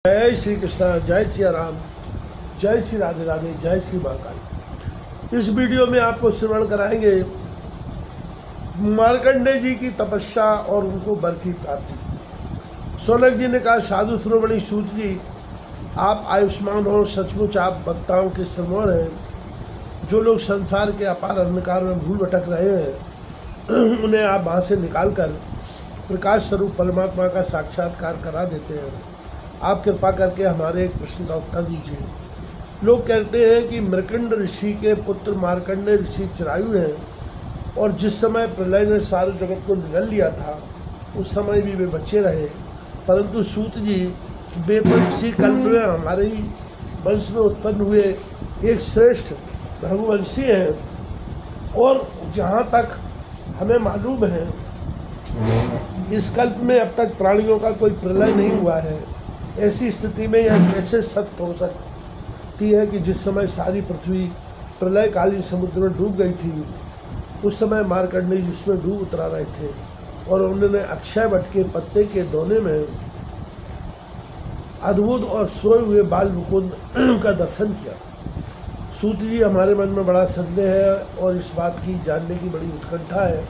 जय श्री कृष्णा, जय श्री राम, जय श्री राधे राधे, जय श्री महाकाल। इस वीडियो में आपको श्रवण कराएंगे मार्कंडेय जी की तपस्या और उनको वर की प्राप्ति। शौनक जी ने कहा, साधु शिरोमणि सूत जी, आप आयुष्मान हो, सचमुच आप वक्ताओं के श्रमण हैं। जो लोग संसार के अपार अंधकार में भूल भटक रहे हैं उन्हें आप वहाँ से निकाल कर प्रकाश स्वरूप परमात्मा का साक्षात्कार करा देते हैं। आप कृपा करके हमारे एक प्रश्न का उत्तर दीजिए। लोग कहते हैं कि मृकंड ऋषि के पुत्र मार्कंडेय ऋषि चिरायु हैं और जिस समय प्रलय ने सारे जगत को निगल लिया था उस समय भी वे बचे रहे, परंतु सूत जी वे तो इसी कल्प में हमारे ही वंश में उत्पन्न हुए एक श्रेष्ठ भृगुवंशी हैं और जहाँ तक हमें मालूम है इस कल्प में अब तक प्राणियों का कोई प्रलय नहीं हुआ है। ऐसी स्थिति में यह कैसे सत्य हो सकती है कि जिस समय सारी पृथ्वी प्रलयकालीन समुद्र में डूब गई थी उस समय मार्कंडेय जी उसमें डूब उतरा रहे थे और उन्होंने अक्षय वट के पत्ते के दोने में अद्भुत और सोए हुए बाल मुकुंद का दर्शन किया। सूत जी, हमारे मन में बड़ा संदेह है और इस बात की जानने की बड़ी उत्कंठा है।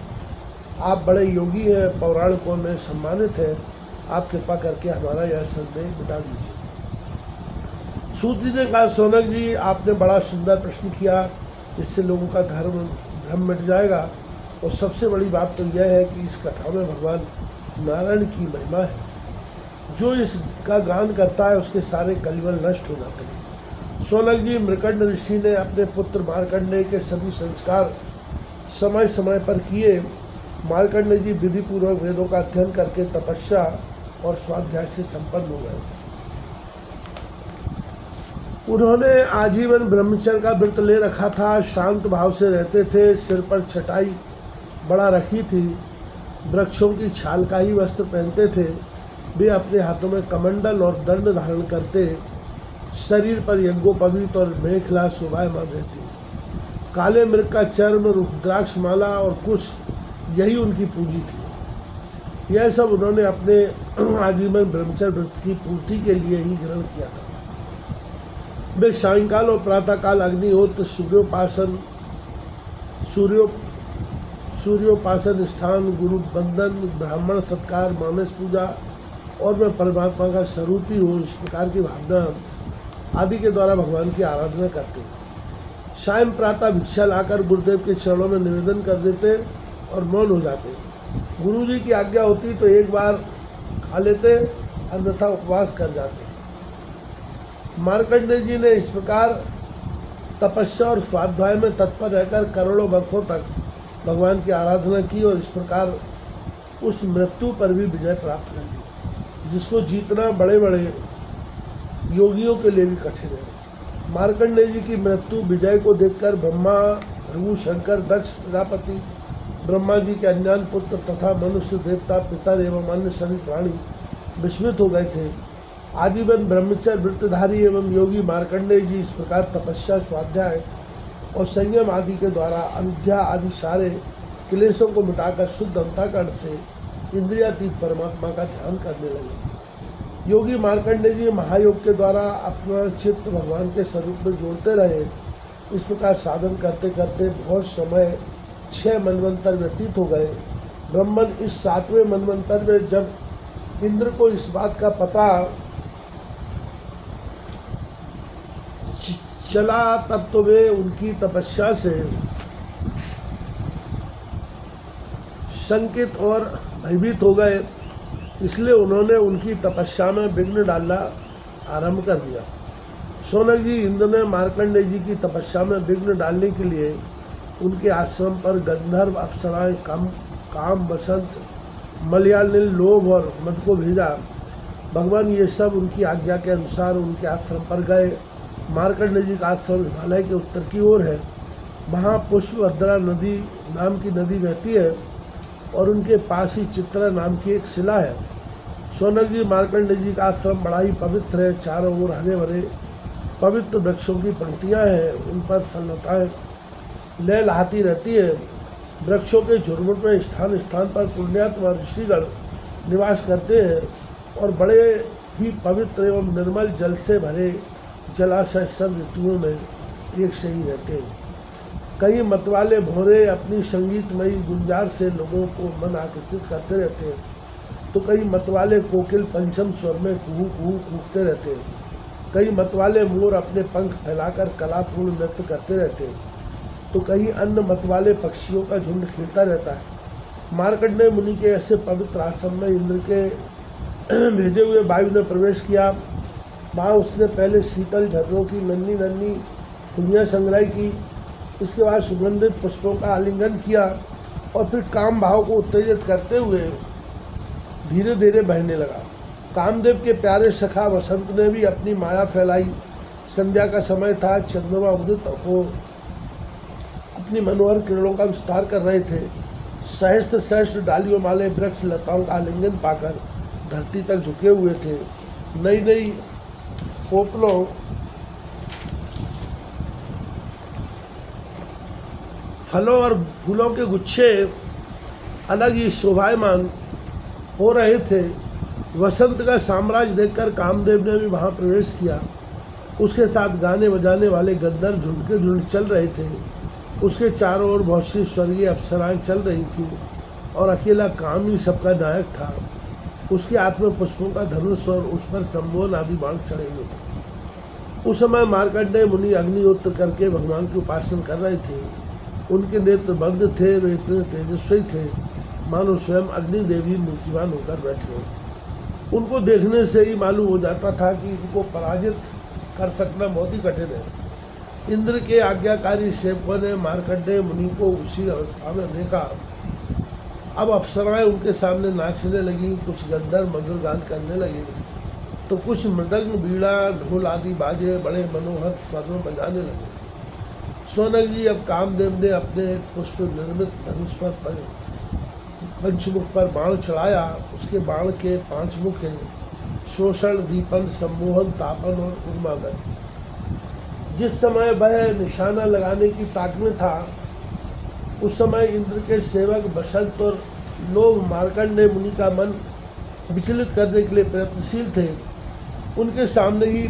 आप बड़े योगी हैं, पौराणिकों में सम्मानित हैं, आप कृपा करके हमारा यह संदेह मिटा दीजिए। सूत जी ने कहा, शौनक जी, आपने बड़ा सुंदर प्रश्न किया, इससे लोगों का भ्रम मिट जाएगा। और सबसे बड़ी बात तो यह है कि इस कथा में भगवान नारायण की महिमा है। जो इसका गान करता है उसके सारे कलिमल नष्ट हो जाते हैं। शौनक जी, मृकंड ऋषि ने अपने पुत्र मार्कंडेय के सभी संस्कार समय समय पर किए। मार्कंडेय जी विधि पूर्वक वेदों का अध्ययन करके तपस्या और स्वाध्याय से संपन्न हो गए। उन्होंने आजीवन ब्रह्मचर्य का व्रत ले रखा था, शांत भाव से रहते थे, सिर पर चटाई बड़ा रखी थी, वृक्षों की छाल का ही वस्त्र पहनते थे। वे अपने हाथों में कमंडल और दंड धारण करते, शरीर पर यज्ञोपवीत और मेखला शोभायमान रहती। काले मृग का चर्म, रुद्राक्ष माला और कुश यही उनकी पूंजी थी। यह सब उन्होंने अपने आजीवन ब्रह्मचर्य व्रत की पूर्ति के लिए ही ग्रहण किया था। वे सायंकाल और प्रातःकाल अग्निहोत्र, सूर्योपासन, स्थान, गुरु बंधन, ब्राह्मण सत्कार, मानस पूजा और मैं परमात्मा का स्वरूप ही हूँ, इस प्रकार की भावना आदि के द्वारा भगवान की आराधना करते। शाम प्रातः भिक्षा लाकर गुरुदेव के चरणों में निवेदन कर देते और मौन हो जाते। गुरु जी की आज्ञा होती तो एक बार खा लेते, अन्यथा उपवास कर जाते। मार्कंडेय जी ने इस प्रकार तपस्या और स्वाध्याय में तत्पर रहकर करोड़ों वर्षों तक भगवान की आराधना की और इस प्रकार उस मृत्यु पर भी विजय प्राप्त कर ली जिसको जीतना बड़े बड़े योगियों के लिए भी कठिन है। मार्कंडेय जी की मृत्यु विजय को देखकर ब्रह्मा, भृगु, शंकर, दक्ष प्रजापति, ब्रह्मा जी के अज्ञान पुत्र तथा मनुष्य, देवता, पितर एवं अन्य सभी प्राणी विस्मित हो गए थे। आजीवन ब्रह्मचर्य व्रतधारी एवं योगी मार्कंडेय जी इस प्रकार तपस्या, स्वाध्याय और संयम आदि के द्वारा अविद्या आदि सारे क्लेशों को मिटाकर शुद्ध अंतःकरण से इंद्रियातीत परमात्मा का ध्यान करने लगे। योगी मार्कंडेय जी महायोग के द्वारा अपना चित्त भगवान के स्वरूप में जोड़ते रहे। इस प्रकार साधन करते करते बहुत समय 6 मनवंतर व्यतीत हो गए। ब्रह्मन इस 7वें मनवंतर में जब इंद्र को इस बात का पता चला तब तो वे उनकी तपस्या से शंकित और भयभीत हो गए, इसलिए उन्होंने उनकी तपस्या में विघ्न डालना आरंभ कर दिया। शौनक जी, इंद्र ने मार्कंडेय जी की तपस्या में विघ्न डालने के लिए उनके आश्रम पर गंधर्व, अप्सराएं, काम, बसंत, मलयानिल, लोभ और मद को भेजा। भगवान ये सब उनकी आज्ञा के अनुसार उनके आश्रम पर गए। मार्कंडेय जी का आश्रम हिमालय के उत्तर की ओर है। वहाँ पुष्पभद्रा नदी नाम की नदी बहती है और उनके पास ही चित्रा नाम की एक शिला है। शौनक जी, मार्कंडेय जी का आश्रम बड़ा ही पवित्र है। चारों ओर हरे भरे पवित्र वृक्षों की पंक्तियाँ हैं, उन पर सन्नताएँ लहलहाती रहती है। वृक्षों के झुरमुट में स्थान स्थान पर पुण्यात्मा ऋषिगण निवास करते हैं और बड़े ही पवित्र एवं निर्मल जल से भरे जलाशय सब ऋतुओं में एक से ही रहते हैं। कई मतवाले भौरे अपनी संगीतमयी गुंजार से लोगों को मन आकर्षित करते रहते हैं, तो कई मतवाले कोकिल पंचम स्वर में कुहू कुहू कूकते रहते हैं। कई मतवाले मोर अपने पंख फैलाकर कलापूर्ण नृत्य करते रहते हैं, तो कई अन्य मतवाले पक्षियों का झुंड खेलता रहता है। मार्कंडेय मुनि के ऐसे पवित्र आश्रम में इंद्र के भेजे हुए वायु ने प्रवेश किया। वहाँ उसने पहले शीतल झरनों की नन्ही नन्ही फुलियाँ संग्रह की, इसके बाद सुगंधित पुष्पों का आलिंगन किया और फिर काम भाव को उत्तेजित करते हुए धीरे धीरे बहने लगा। कामदेव के प्यारे सखा वसंत ने भी अपनी माया फैलाई। संध्या का समय था, चंद्रमा उदित हो अपनी मनोहर किरणों का विस्तार कर रहे थे। सहस्त्र सहस्त्र डालियों वाले वृक्ष लताओं का आलिंगन पाकर धरती तक झुके हुए थे। नई नई पोपलों फलों और फूलों के गुच्छे अलग ही शोभायमान हो रहे थे। वसंत का साम्राज्य देखकर कामदेव ने भी वहाँ प्रवेश किया। उसके साथ गाने बजाने वाले गंधर्व झुंड के झुंड चल रहे थे। उसके चारों ओर बहुत सी स्वर्गीय अप्सराएं चल रही थीं और अकेला काम ही सबका नायक था। उसके हाथ में पुष्पों का धनुष और उस पर सम्मोहन आदि बाण चढ़े हुए थे। उस समय मार्कंडेय मुनि अग्निहोत्र करके भगवान की उपासना कर रहे थे। उनके नेत्र बंद थे, वे इतने तेजस्वी थे मानो स्वयं अग्निदेवी मूर्तिमान होकर बैठे हों। उनको देखने से ही मालूम हो जाता था कि इनको पराजित कर सकना बहुत ही कठिन है। इंद्र के आज्ञाकारी सेवकों ने मार्कंडेय मुनि को उसी अवस्था में देखा। अब अप्सराएं उनके सामने नाचने लगी, कुछ गंधर्व मंगल गान करने लगे, तो कुछ मृदंग, बीड़ा, ढोल आदि बाजे बड़े मनोहर स्वर में बजाने लगे। सोनक जी, अब कामदेव ने अपने पुष्प निर्मित धनुष पर पंचमुख पर बाण चढ़ाया। उसके बाण के 5 मुख हैं: शोषण, दीपन, सम्मोहन, तापन और उन्मादन। जिस समय वह निशाना लगाने की ताक में था, उस समय इंद्र के सेवक बसंत और लोभ मार्कंडेय मुनि का मन विचलित करने के लिए प्रयत्नशील थे। उनके सामने ही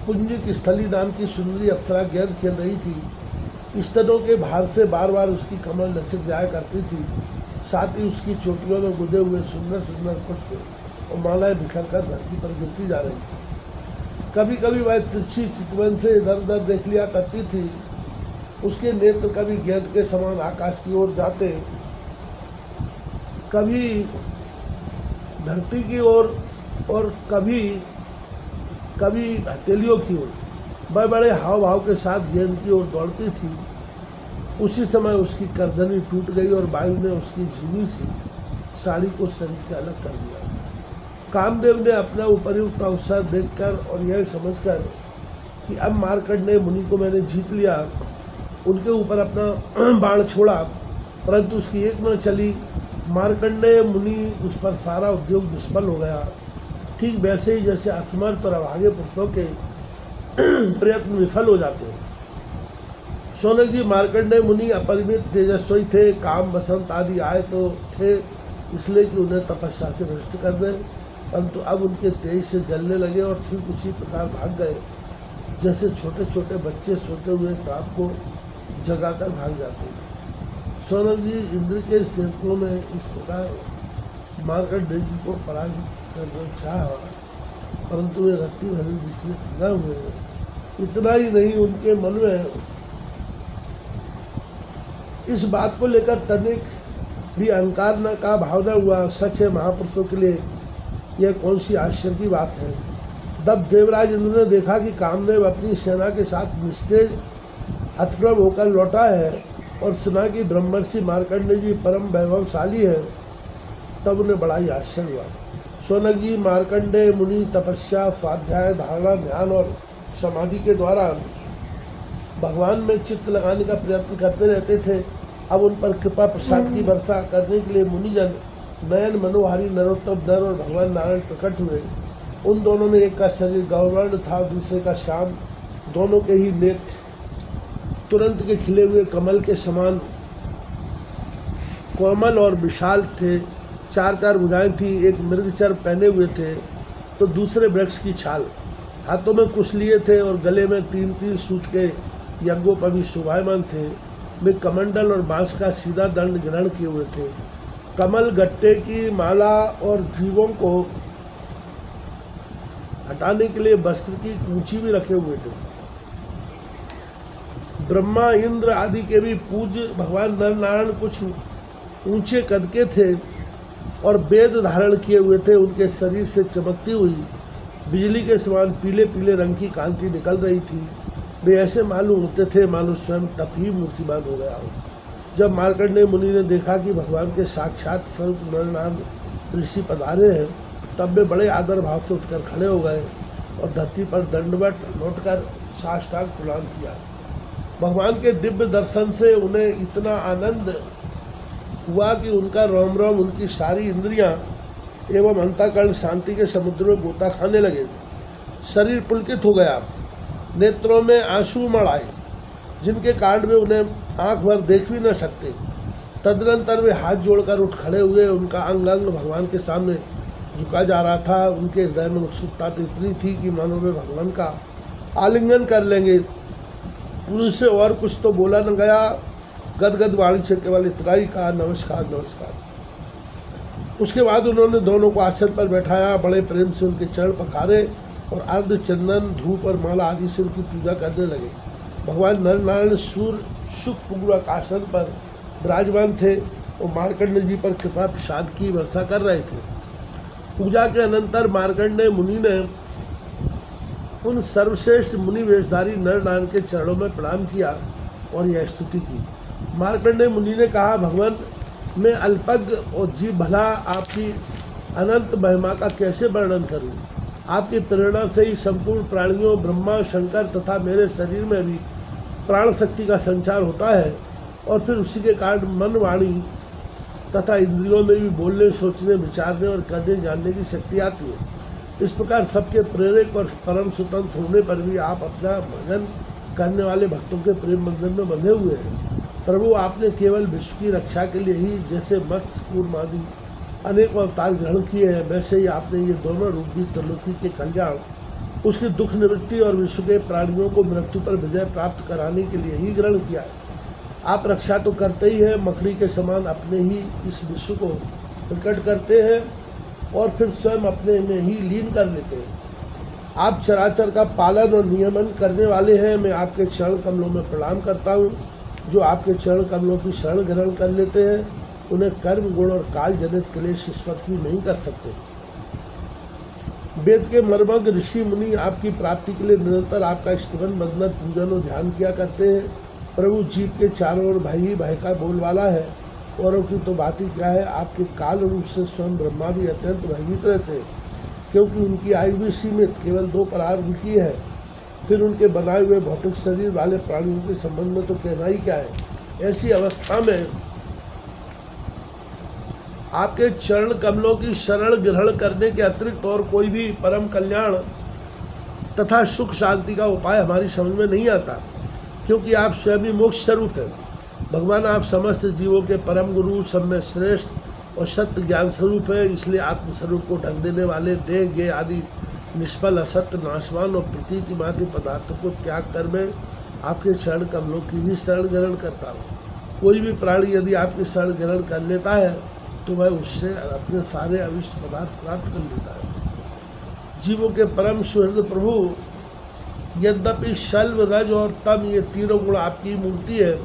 पुंजिक स्थली नाम की सुंदरी अप्सरा गेंद खेल रही थी। स्तनों के भार से बार बार उसकी कमर लचक जाया करती थी। साथ ही उसकी चोटियों में गुदे हुए सुंदर सुंदर पुष्प और मालाएं बिखर कर धरती पर गिरती जा रही थी। कभी कभी वह तिरछी चितवन से इधर उधर देख लिया करती थी। उसके नेत्र कभी गेंद के समान आकाश की ओर जाते, कभी धरती की ओर और कभी हथेलियों की ओर। बड़े बड़े हाव भाव के साथ गेंद की ओर दौड़ती थी। उसी समय उसकी करदनी टूट गई और वायु ने उसकी झीनी सी साड़ी को शरीर से अलग कर दिया। कामदेव ने अपना उपयुक्त अवसर देखकर और यह समझकर कि अब मार्कंडेय मुनि को मैंने जीत लिया, उनके ऊपर अपना बाण छोड़ा, परंतु उसकी एक न चली। मार्कंडेय मुनि उस पर सारा उद्योग निष्फल हो गया। ठीक वैसे ही जैसे असमर्थ और अभागे पुरुषों के प्रयत्न विफल हो जाते हैं। सोनक जी, मार्कंडेय मुनि अपरिमित तेजस्वी थे। काम, बसंत आदि आए तो थे इसलिए कि उन्हें तपस्या से भ्रष्ट कर दें, परंतु अब उनके तेज से जलने लगे और ठीक उसी प्रकार भाग गए जैसे छोटे छोटे बच्चे सोते हुए सांप को जगाकर भाग जाते हैं। सोनक जी, इंद्र के सेवकों ने इस प्रकार मार्कंडेय जी को पराजित करना चाहा, परंतु वे रत्ती भर भी विचलित न हुए। इतना ही नहीं, उनके मन में इस बात को लेकर तनिक भी अहंकार न का भावना हुआ। सच है, महापुरुषों के लिए यह कौन सी आश्चर्य की बात है। तब देवराज इंद्र ने देखा कि कामदेव अपनी सेना के साथ निस्तेज हतप्रभ होकर लौटा है और सुना कि ब्रह्मर्षि मार्कंडेय जी परम वैभवशाली हैं, तब उन्हें बड़ा ही आश्चर्य हुआ। सोनक जी, मार्कंडेय मुनि तपस्या, स्वाध्याय, धारणा, ध्यान और समाधि के द्वारा भगवान में चित्त लगाने का प्रयत्न करते रहते थे। अब उन पर कृपा प्रसाद की वर्षा करने के लिए मुनिजन नयन मनोहारी नरोत्तम नर और भगवान नारायण प्रकट हुए। उन दोनों में एक का शरीर गौवर्ण था, दूसरे का श्याम। दोनों के ही नेत्र तुरंत के खिले हुए कमल के समान कोमल और विशाल थे। 4 भुजाएं थी। एक मृगचर पहने हुए थे। तो दूसरे वृक्ष की छाल, हाथों में कुश लिए थे और गले में 3-3 सूत के यज्ञोपवी शोभायमान थे। वे कमंडल और बांस का सीधा दंड ग्रहण किए हुए थे। कमल गट्टे की माला और जीवों को हटाने के लिए वस्त्र की कूंची भी रखे हुए थे। ब्रह्मा, इंद्र आदि के भी पूज्य भगवान नर नारायण कुछ ऊंचे कद के थे और वेद धारण किए हुए थे। उनके शरीर से चमकती हुई बिजली के समान पीले पीले रंग की कांति निकल रही थी। वे ऐसे मालूम होते थे मानो स्वयं तप ही मूर्तिमान हो गया हो। जब मार्कंडेय मुनि ने देखा कि भगवान के साक्षात स्वरूप नरनारायण ऋषि पधारे हैं, तब वे बड़े आदर भाव से उठकर खड़े हो गए और धरती पर दंडवत लौटकर साष्टांग प्रणाम किया। भगवान के दिव्य दर्शन से उन्हें इतना आनंद हुआ कि उनका रोम रोम, उनकी सारी इंद्रियां एवं अंतःकरण शांति के समुद्र में गोता खाने लगे। शरीर पुलकित हो गया, नेत्रों में आंसू मड़ आए, जिनके कारण वे उन्हें आंख भर देख भी न सकते। तदनंतर वे हाथ जोड़कर उठ खड़े हुए। उनका अंग अंग भगवान के सामने झुका जा रहा था। उनके हृदय में उत्सुकता तो इतनी थी कि मानो वे भगवान का आलिंगन कर लेंगे। उनसे और कुछ तो बोला न गया। गदगद वाणी से केवल इतना ही कहा, नमस्कार नमस्कार। उसके बाद उन्होंने दोनों को आसन पर बैठाया, बड़े प्रेम से उनके चरण पखारे और अर्ध चंदन, धूप और माला आदि से उनकी पूजा करने लगे। भगवान नर नारायण सूर्य सुखपूर्वक आसन पर विराजमान थे और मार्कंडेय जी पर कृपा प्रसाद की वर्षा कर रहे थे। पूजा के अनंतर मार्कंडेय मुनि ने उन सर्वश्रेष्ठ मुनि वेशधारी नर नारायण के चरणों में प्रणाम किया और यह स्तुति की। मार्कंडेय मुनि ने कहा, भगवान मैं अल्पज्ञ और जीव भला आपकी अनंत महिमा का कैसे वर्णन करूं? आपकी प्रेरणा से ही संपूर्ण प्राणियों, ब्रह्मा, शंकर तथा मेरे शरीर में भी प्राण शक्ति का संचार होता है और फिर उसी के कारण मन, वाणी तथा इंद्रियों में भी बोलने, सोचने, विचारने और करने जानने की शक्ति आती है। इस प्रकार सबके प्रेरक और परम स्वतंत्र होने पर भी आप अपना भजन करने वाले भक्तों के प्रेम बंधन में बंधे हुए हैं। प्रभु, आपने केवल विश्व की रक्षा के लिए ही जैसे मत्स्य, कूर्म आदि अनेक अवतार ग्रहण किए हैं, वैसे ही आपने ये दोनों रूप भी त्रिलोकी के कल्याण, उसकी दुख निवृत्ति और विश्व के प्राणियों को मृत्यु पर विजय प्राप्त कराने के लिए ही ग्रहण किया है। आप रक्षा तो करते ही हैं, मकड़ी के समान अपने ही इस विश्व को प्रकट करते हैं और फिर स्वयं अपने में ही लीन कर लेते हैं। आप चराचर का पालन और नियमन करने वाले हैं। मैं आपके चरण कमलों में प्रणाम करता हूँ। जो आपके चरण कमलों की शरण ग्रहण कर लेते हैं, उन्हें कर्म, गुण और काल जनित क्लेश स्पर्श भी नहीं कर सकते। वेद के मर्मज्ञ ऋषि मुनि आपकी प्राप्ति के लिए निरंतर आपका स्तवन, वंदन, पूजन और ध्यान किया करते हैं। प्रभु, जीव के चारों ओर भय ही भय का बोलबाला है। औरों की तो बात ही क्या है, आपके काल रूप से स्वयं ब्रह्मा भी अत्यंत भयभीत रहते हैं, क्योंकि उनकी आयु भी सीमित, केवल 2 प्रहार उनकी है। फिर उनके बनाए हुए भौतिक शरीर वाले प्राणियों के संबंध में तो कहना ही क्या है। ऐसी अवस्था में आपके चरण कमलों की शरण ग्रहण करने के अतिरिक्त और कोई भी परम कल्याण तथा सुख शांति का उपाय हमारी समझ में नहीं आता, क्योंकि आप स्वयं ही मोक्ष स्वरूप हैं। भगवान, आप समस्त जीवों के परम गुरु, सब में श्रेष्ठ और सत्य ज्ञान स्वरूप है। इसलिए आत्मस्वरूप को ढक देने वाले देह, गे आदि निष्फल, असत्य, नाशवान और प्रतीति मात्र पदार्थों को त्याग कर मैं आपके शरण कमलों की ही शरण ग्रहण करता हूँ। कोई भी प्राणी यदि आपकी शरण ग्रहण कर लेता है तो वह उससे अपने सारे अविष्ट पदार्थ प्राप्त कर लेता है। जीवों के परम सुहृद प्रभु, यद्यपि शल्व, रज और तम ये तीनों गुण आपकी मूर्ति है,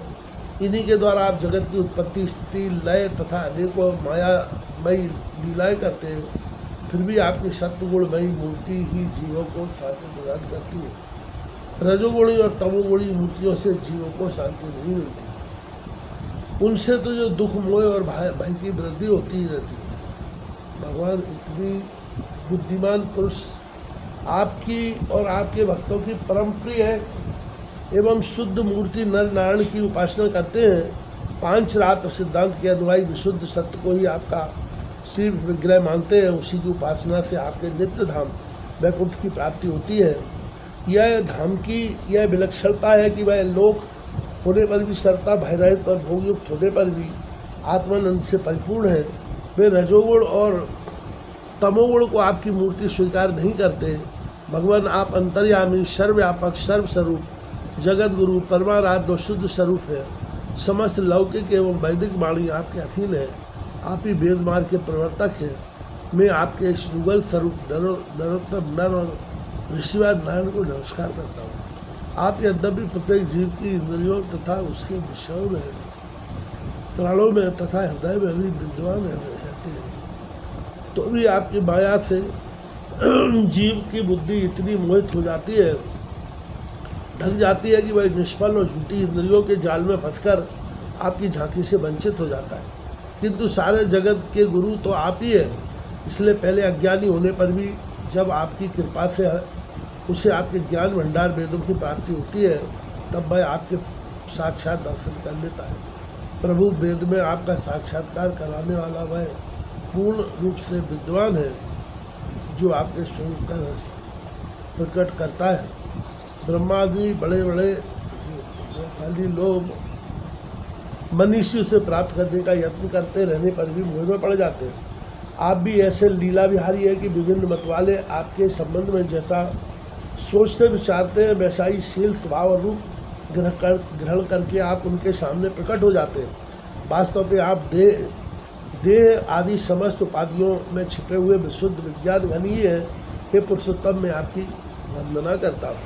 इन्हीं के द्वारा आप जगत की उत्पत्ति, स्थिति, लय तथा अनेकों मायामयी लीलाएँ करते हैं, फिर भी आपकी सत्वगुणमयी मूर्ति ही जीवों को शांति प्रदान करती है। रजोगुणी और तमोगुणी मूर्तियों से जीवों को शांति नहीं मिलती। उनसे तो जो दुख, मोह और भय की वृद्धि होती ही रहती है। भगवान, इतनी बुद्धिमान पुरुष आपकी और आपके भक्तों की परम प्रिय है एवं शुद्ध मूर्ति नर नारायण की उपासना करते हैं। 5 रात्र सिद्धांत के अनुयायी विशुद्ध सत्य को ही आपका श्री विग्रह मानते हैं। उसी की उपासना से आपके नित्य धाम वैकुंठ की प्राप्ति होती है। यह धाम की यह विलक्षणता है कि वह लोक होने पर भी सरता, भयरहित और भोगयुक्त होने पर भी आत्मानंद से परिपूर्ण है। वे रजोगुण और तमोगुण को आपकी मूर्ति स्वीकार नहीं करते। भगवान आप अंतर्यामी, सर्वव्यापक, सर्वस्वरूप, जगत गुरु, परमाराध्य शुद्ध स्वरूप है। समस्त लौकिक एवं वैदिक वाणी आपके अधीन है। आप ही वेद मार्ग के प्रवर्तक हैं। मैं आपके इस युगल स्वरूप नरोत्तम नर और ऋषिवार नारायण को नमस्कार करता हूँ। आप यद्यपि प्रत्येक जीव की इंद्रियों तथा उसके विषयों में, प्राणों में तथा हृदय में भी विद्वान रहते हैं, तो भी आपकी माया से जीव की बुद्धि इतनी मोहित हो जाती है, ढक जाती है कि वह निष्फल और झूठी इंद्रियों के जाल में फंसकर आपकी झांकी से वंचित हो जाता है। किंतु सारे जगत के गुरु तो आप ही हैं, इसलिए पहले अज्ञानी होने पर भी जब आपकी कृपा से उसे आपके ज्ञान भंडार वेदों की प्राप्ति होती है, तब वह आपके साक्षात दर्शन कर लेता है। प्रभु वेद में आपका साक्षात्कार कराने वाला वह पूर्ण रूप से विद्वान है, जो आपके स्वरूप का रस प्रकट करता है। ब्रह्मादि बड़े बड़े शाली लोग मनुष्य से प्राप्त करने का यत्न करते रहने पर भी मोह में पड़ जाते हैं। आप भी ऐसे लीला विहारी हैं कि विभिन्न मतवाले आपके संबंध में जैसा सोचते विचारते हैं, वैसा ही शील, स्वभाव और रूप ग्रहण करके आप उनके सामने प्रकट हो जाते हैं। वास्तव में आप देह आदि समस्त उपाधियों में छिपे हुए विशुद्ध विज्ञान घनी है। हे पुरुषोत्तम, मैं आपकी वंदना करता हूँ।